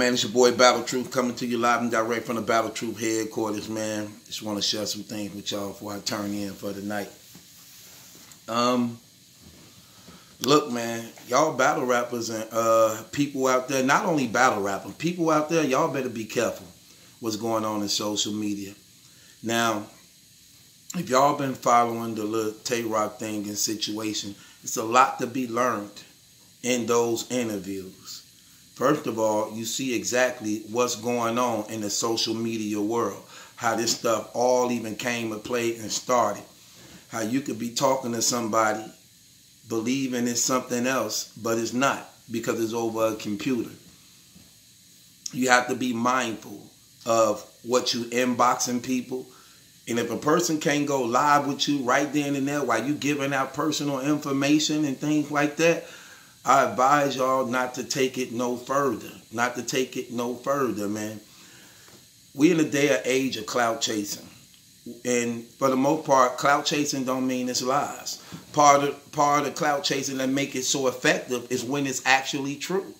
Man, it's your boy Battle Truth coming to you live and direct from the Battle Truth headquarters, man. Just want to share some things with y'all before I turn in for the night. Look, man, y'all battle rappers and people out there, not only battle rappers, people out there, y'all better be careful what's going on in social media. Now, if y'all been following the little Tay-Rock thing and situation, it's a lot to be learned in those interviews. First of all, you see exactly what's going on in the social media world, how this stuff all even came to play and started. How you could be talking to somebody, believing it's something else, but it's not because it's over a computer. You have to be mindful of what you inboxing people. And if a person can't go live with you right then and there while you giving out personal information and things like that, I advise y'all not to take it no further. Not to take it no further, man. We in the day of age of clout chasing. And for the most part, clout chasing don't mean it's lies. Part of the clout chasing that make it so effective is when it's actually true.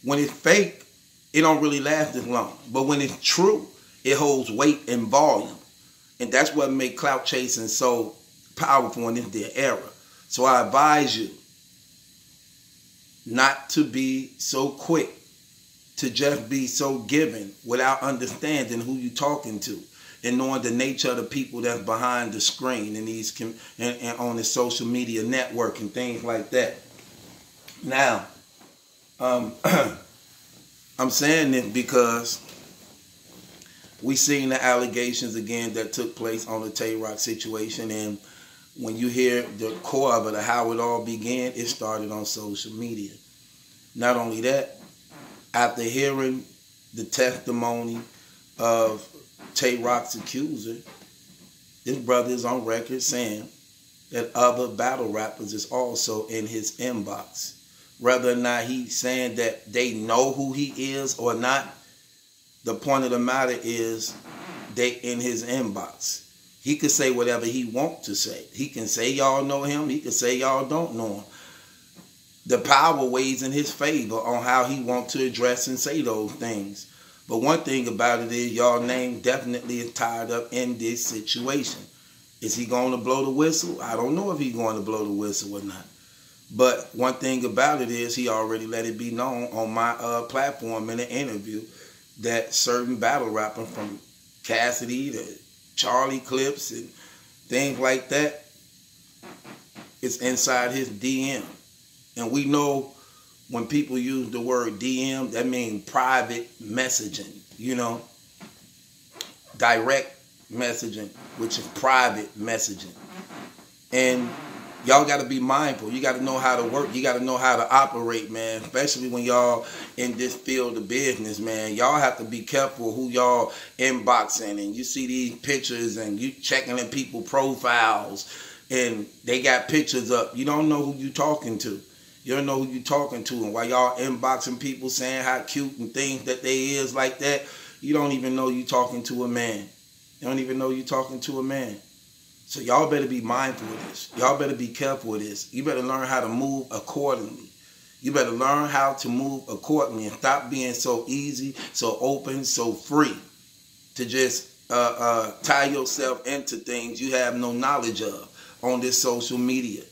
When it's fake, it don't really last as long. But when it's true, it holds weight and volume. And that's what make clout chasing so powerful in this era. So I advise you not to be so quick to just be so given without understanding who you're talking to and knowing the nature of the people that's behind the screen and these and on the social media network and things like that. Now, I'm saying this because we seen the allegations again that took place on the Tay-Rock situation, and when you hear the core of it, how it all began, it started on social media. Not only that, after hearing the testimony of Tay-Rock's accuser, this brother is on record saying that other battle rappers is also in his inbox. Whether or not he's saying that they know who he is or not, the point of the matter is they in his inbox. He could say whatever he wants to say. He can say y'all know him. He can say y'all don't know him. The power weighs in his favor on how he wants to address and say those things. But one thing about it is y'all name definitely is tied up in this situation. Is he going to blow the whistle? I don't know if he's going to blow the whistle or not. But one thing about it is he already let it be known on my platform in an interview that certain battle rappers from Cassidy to Charlie Clips and things like that, it's inside his DM. And we know when people use the word DM, that means private messaging, you know, direct messaging, which is private messaging. And y'all got to be mindful. You got to know how to work. You got to know how to operate, man, especially when y'all in this field of business, man. Y'all have to be careful who y'all inboxing. And you see these pictures and you checking in people's profiles and they got pictures up. You don't know who you talking to. You don't know who you talking to. And while y'all inboxing people saying how cute and things that they is like that, you don't even know you talking to a man. You don't even know you talking to a man. So y'all better be mindful of this. Y'all better be careful of this. You better learn how to move accordingly. You better learn how to move accordingly and stop being so easy, so open, so free to just tie yourself into things you have no knowledge of on this social media.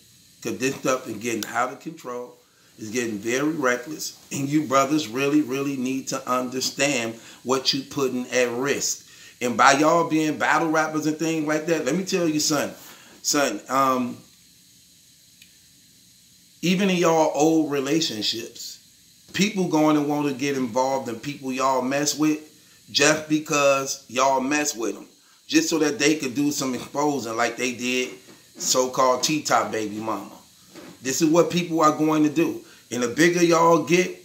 Because this stuff is getting out of control. It's getting very reckless. And you brothers really, really need to understand what you're putting at risk. And by y'all being battle rappers and things like that, let me tell you, son, even in y'all old relationships, people going to want to get involved in people y'all mess with just because y'all mess with them. Just so that they could do some exposing like they did so-called T-Top baby mama. This is what people are going to do. And the bigger y'all get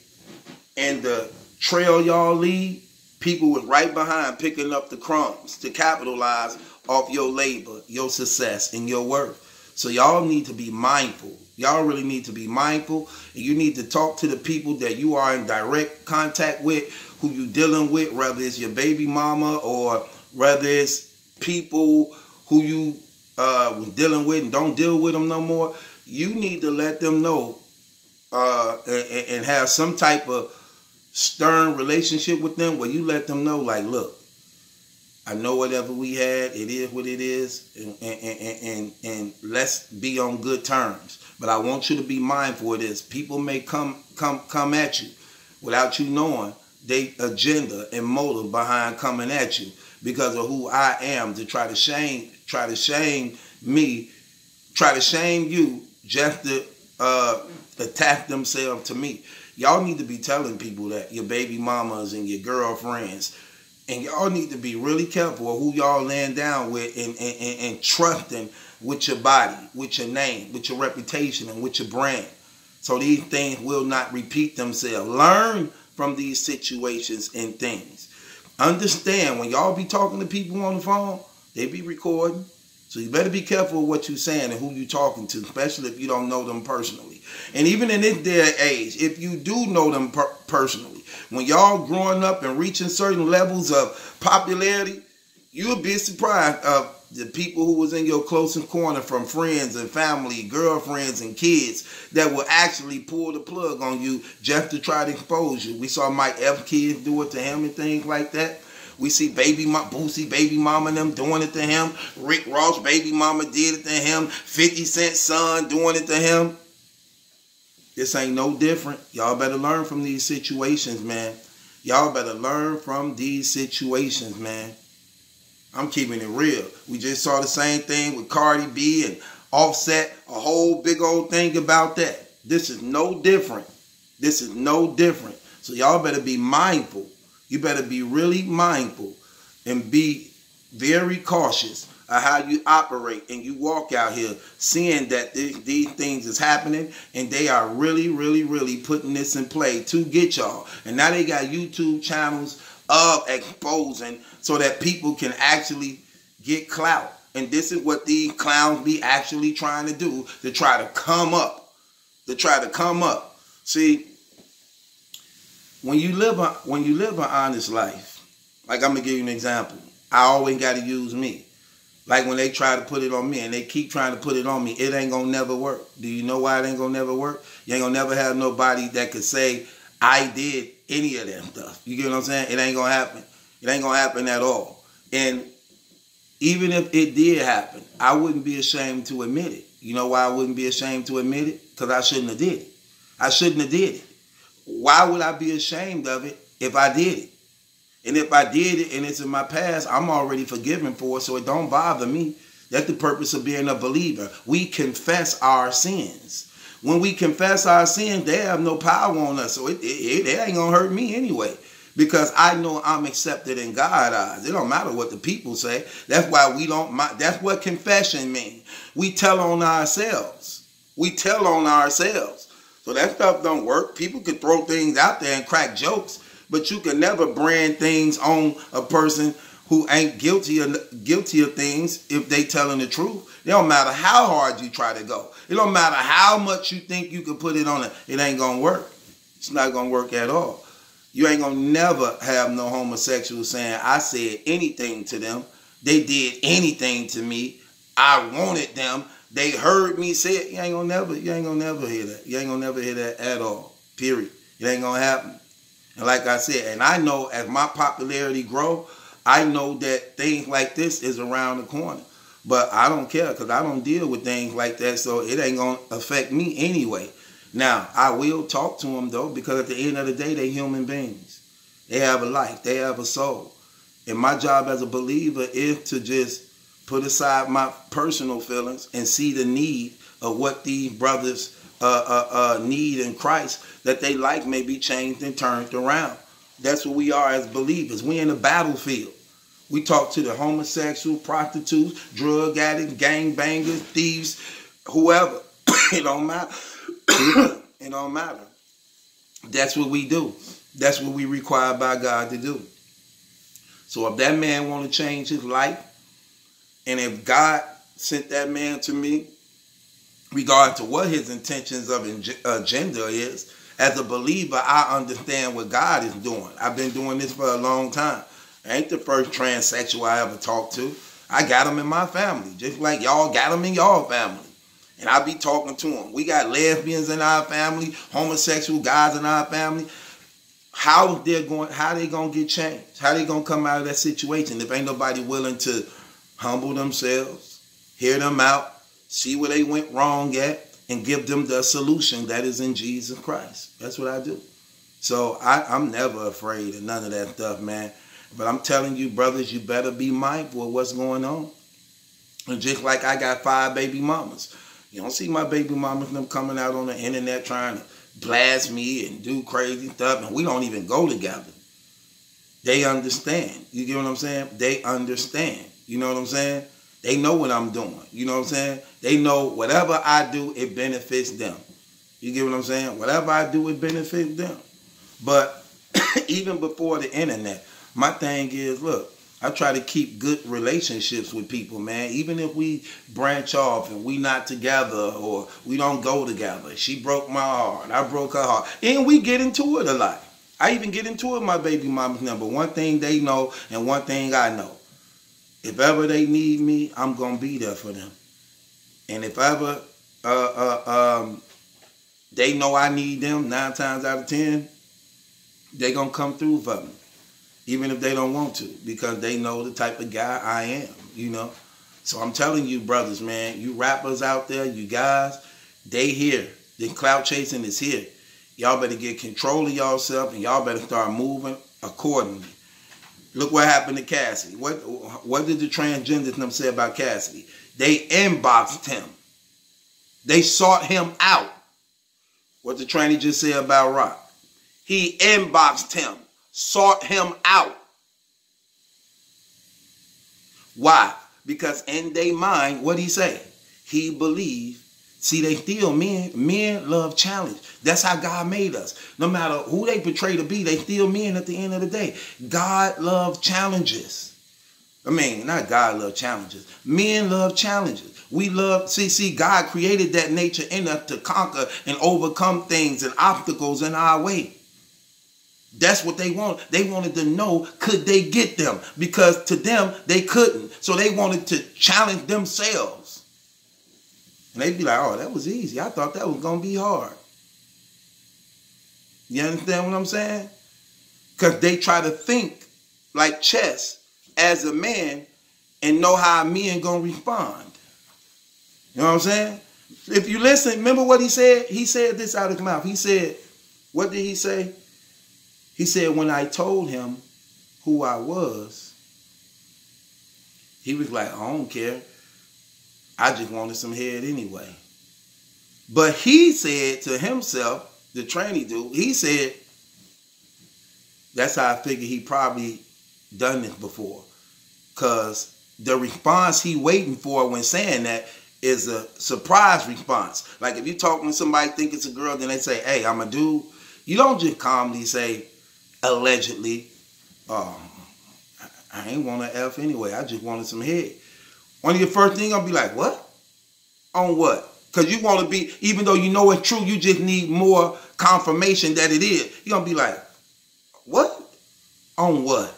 and the trail y'all leave, people was right behind picking up the crumbs to capitalize off your labor, your success, and your worth. So y'all need to be mindful. Y'all really need to be mindful. And you need to talk to the people that you are in direct contact with, who you dealing with, whether it's your baby mama or whether it's people who you was dealing with and don't deal with them no more. You need to let them know and have some type of stern relationship with them where you let them know, like, look, I know whatever we had, it is what it is, and let's be on good terms. But I want you to be mindful of this. People may come at you without you knowing their agenda and motive behind coming at you because of who I am, to try to shame me, try to shame you just to attack themselves to me. Y'all need to be telling people that, your baby mamas and your girlfriends, and y'all need to be really careful of who y'all laying down with and trusting with your body, with your name, with your reputation, and with your brand. So these things will not repeat themselves. Learn from these situations and things. Understand, when y'all be talking to people on the phone, they be recording. So you better be careful of what you're saying and who you're talking to, especially if you don't know them personally. And even in this day and age, if you do know them personally, when y'all growing up and reaching certain levels of popularity, you'll be surprised of the people who was in your closest corner, from friends and family, girlfriends and kids, that will actually pull the plug on you just to try to expose you. We saw Mike F. kids do it to him and things like that. We see Boosie baby mama and them doing it to him. Rick Ross baby mama did it to him. 50 Cent son doing it to him. This ain't no different. Y'all better learn from these situations, man. Y'all better learn from these situations, man. I'm keeping it real. We just saw the same thing with Cardi B and Offset, a whole big old thing about that. This is no different. This is no different. So y'all better be mindful. You better be really mindful and be very cautious of how you operate and you walk out here seeing that these things is happening, and they are really, really, really putting this in play to get y'all. And now they got YouTube channels of exposing so that people can actually get clout. And this is what these clowns be actually trying to do, to try to come up. See, when you live an honest life, like I'm gonna give you an example. I always got to use me. Like when they try to put it on me and they keep trying to put it on me, it ain't gonna never work. Do you know why it ain't gonna never work? You ain't gonna never have nobody that could say, I did any of that stuff. You get what I'm saying? It ain't gonna happen. It ain't gonna happen at all. And even if it did happen, I wouldn't be ashamed to admit it. You know why I wouldn't be ashamed to admit it? Because I shouldn't have did it. I shouldn't have did it. Why would I be ashamed of it if I did it? And if I did it and it's in my past, I'm already forgiven for it, so it don't bother me. That's the purpose of being a believer. We confess our sins. When we confess our sins, they have no power on us, so it ain't going to hurt me anyway, because I know I'm accepted in God's eyes. It don't matter what the people say. That's why we don't. That's what confession means. We tell on ourselves. We tell on ourselves. So that stuff don't work. People can throw things out there and crack jokes, but you can never brand things on a person who ain't guilty of things if they telling the truth. It don't matter how hard you try to go. It don't matter how much you think you can put it on it. It ain't gonna work. It's not gonna work at all. You ain't gonna never have no homosexual saying, I said anything to them. They did anything to me. I wanted them. They heard me say it. You ain't gonna never hear that. You ain't gonna never hear that at all. Period. It ain't gonna happen. And like I said, and I know as my popularity grow, I know that things like this is around the corner. But I don't care, because I don't deal with things like that, so it ain't gonna affect me anyway. Now, I will talk to them though, because at the end of the day, they're human beings. They have a life, they have a soul. And my job as a believer is to just put aside my personal feelings and see the need of what these brothers need in Christ, that they life may be changed and turned around. That's what we are as believers. We in the battlefield. We talk to the homosexual, prostitutes, drug addicts, gangbangers, thieves, whoever. It don't matter. It don't matter. That's what we do. That's what we required by God to do. So if that man want to change his life, and if God sent that man to me, regardless to what his intentions of agenda is, as a believer, I understand what God is doing. I've been doing this for a long time. I ain't the first transsexual I ever talked to. I got them in my family, just like y'all got them in y'all family. And I be talking to them. We got lesbians in our family, homosexual guys in our family. how they gonna get changed? How they gonna come out of that situation if ain't nobody willing to humble themselves, hear them out, see where they went wrong at, and give them the solution that is in Jesus Christ. That's what I do. So I'm never afraid of none of that stuff, man. But I'm telling you, brothers, you better be mindful of what's going on. And just like I got 5 baby mamas. You don't see my baby mamas them coming out on the internet trying to blast me and do crazy stuff, and we don't even go together. They understand. You get what I'm saying? They understand. You know what I'm saying? They know what I'm doing. You know what I'm saying? They know whatever I do, it benefits them. You get what I'm saying? Whatever I do, it benefits them. But even before the internet, my thing is, look, I try to keep good relationships with people, man. Even if we branch off and we not together or we don't go together. She broke my heart. I broke her heart. And we get into it a lot. I even get into it with my baby mama's number. One thing they know and one thing I know. If ever they need me, I'm going to be there for them. And if ever they know I need them 9 times out of 10, they going to come through for me. Even if they don't want to, because they know the type of guy I am, you know. So I'm telling you, brothers, man, you rappers out there, you guys, they here. The clout chasing is here. Y'all better get control of yourself and y'all better start moving accordingly. Look what happened to Cassidy. What did the transgenders them say about Cassidy? They inboxed him. They sought him out. What the tranny just said about Rock. He inboxed him. Sought him out. Why? Because in their mind, what he say? He believed. See, they still men. Men love challenge. That's how God made us. No matter who they portray to be, they still men at the end of the day. God loves challenges. I mean, not God love challenges. Men love challenges. We love, see, God created that nature in us to conquer and overcome things and obstacles in our way. That's what they want. They wanted to know, could they get them? Because to them, they couldn't. So they wanted to challenge themselves. And they'd be like, oh, that was easy. I thought that was going to be hard. You understand what I'm saying? Because they try to think like chess as a man and know how a man going to respond. You know what I'm saying? If you listen, remember what he said? He said this out of his mouth. He said, what did he say? He said, when I told him who I was, he was like, I don't care. I just wanted some head anyway. But he said to himself, the tranny dude, he said, that's how I figured he probably done this before. Because the response he waiting for when saying that is a surprise response. Like if you talking to somebody think it's a girl, then they say, hey, I'm a dude. You don't just calmly say, allegedly, I ain't want to F anyway. I just wanted some head. One of your first things gonna be like, what? On what? Because you want to be, even though you know it's true, you just need more confirmation that it is. You're gonna be like, what? On what?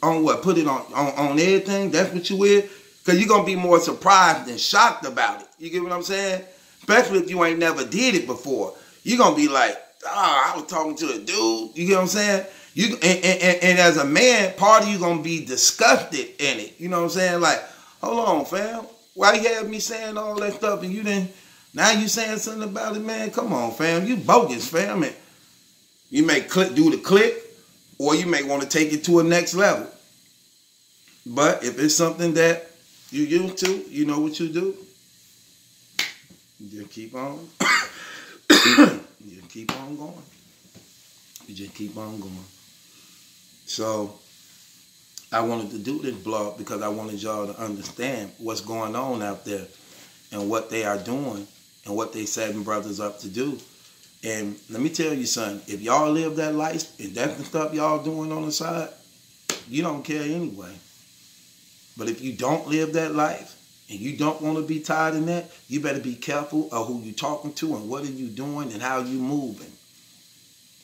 On what? Put it on everything? That's what you with? Because you're gonna be more surprised and shocked about it. You get what I'm saying? Especially if you ain't never did it before. You're gonna be like, I was talking to a dude. You get what I'm saying? And as a man, part of you gonna be disgusted in it. You know what I'm saying? Like, hold on, fam. Why you have me saying all that stuff and you didn't? Now you saying something about it, man? Come on, fam. You bogus, fam. And you may do the click, or you may want to take it to a next level. But if it's something that you used to, you know what you do. You just keep on. You just keep on going. You just keep on going. So I wanted to do this blog because I wanted y'all to understand what's going on out there and what they are doing and what they setting brothers up to do. And let me tell you something, if y'all live that life and that's the stuff y'all doing on the side, you don't care anyway. But if you don't live that life and you don't want to be tied in that, you better be careful of who you talking to and what are you doing and how you moving.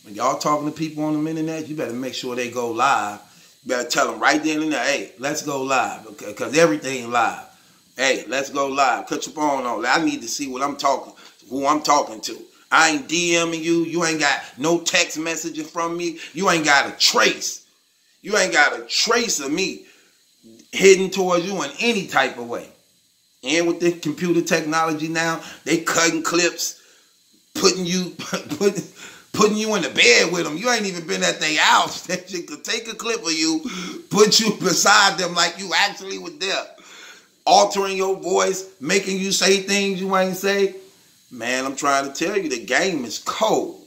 When y'all talking to people on the internet, you better make sure they go live. You better tell them right then and there, hey, let's go live, okay? Because everything live. Hey, let's go live. Cut your phone on. I need to see what I'm talking, who I'm talking to. I ain't DMing you. You ain't got no text messaging from me. You ain't got a trace. You ain't got a trace of me heading towards you in any type of way. And with the computer technology now, they cutting clips, putting you in the bed with them. You ain't even been at their house. They could take a clip of you, put you beside them like you actually were there, altering your voice, making you say things you ain't say. Man, I'm trying to tell you, the game is cold.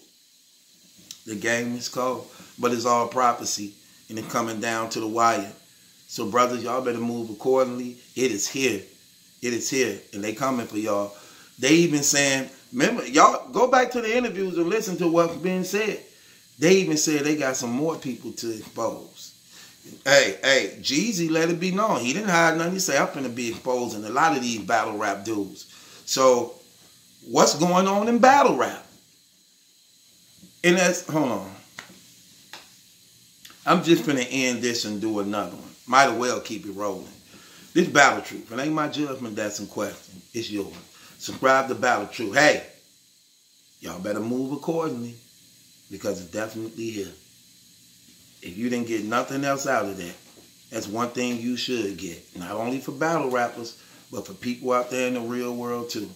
The game is cold, but it's all prophecy, and it's coming down to the wire. So, brothers, y'all better move accordingly. It is here. It is here, and they coming for y'all. They even saying, remember, y'all go back to the interviews and listen to what's being said. They even said they got some more people to expose. Hey, Jeezy let it be known. He didn't hide nothing. He said, I'm finna be exposing a lot of these battle rap dudes. So, what's going on in battle rap? And that's, hold on. I'm just finna end this and do another one. Might as well keep it rolling. This Battle Truth. It ain't my judgment that's in question. It's yours. Subscribe to Battle Truth. Hey, y'all better move accordingly because it's definitely here. If you didn't get nothing else out of that, that's one thing you should get. Not only for battle rappers, but for people out there in the real world too.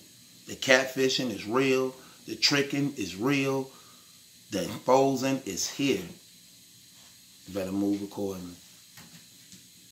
The catfishing is real. The tricking is real. The exposing is here. You better move accordingly.